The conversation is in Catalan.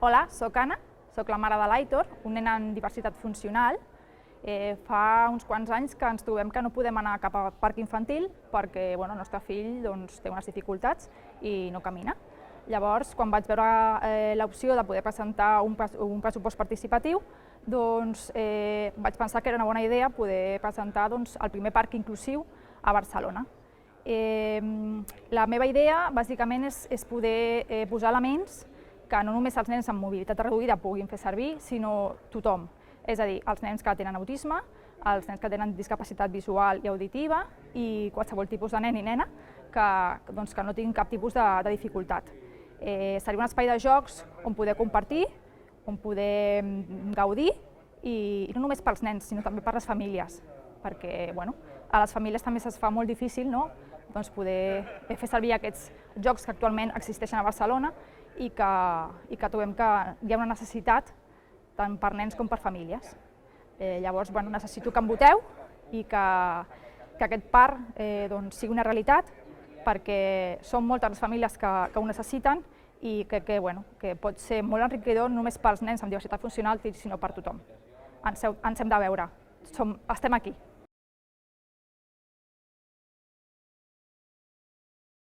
Hola, soc Anna, soc la mare de l'Aitor, un nen amb diversitat funcional. Fa uns quants anys que ens trobem que no podem anar cap al parc infantil perquè el nostre fill té unes dificultats i no camina. Llavors, quan vaig veure l'opció de poder presentar un pressupost participatiu, vaig pensar que era una bona idea poder presentar el primer parc inclusiu a Barcelona. La meva idea, bàsicament, és poder posar elements que no només els nens amb mobilitat reduïda puguin fer servir, sinó tothom. És a dir, els nens que tenen autisme, els nens que tenen discapacitat visual i auditiva i qualsevol tipus de nen i nena que no tinguin cap tipus de dificultat. Seria un espai de jocs on poder compartir, on poder gaudir, i no només pels nens, sinó també per les famílies, perquè a les famílies també se'ls fa molt difícil poder fer servir aquests jocs que actualment existeixen a Barcelona i que trobem que hi ha una necessitat tant per nens com per famílies. Llavors, necessito que em voteu i que aquest parc sigui una realitat, perquè són moltes les famílies que ho necessiten i que pot ser molt enriquidor no només pels nens amb diversitat funcional, sinó per tothom. Ens hem de veure, estem aquí.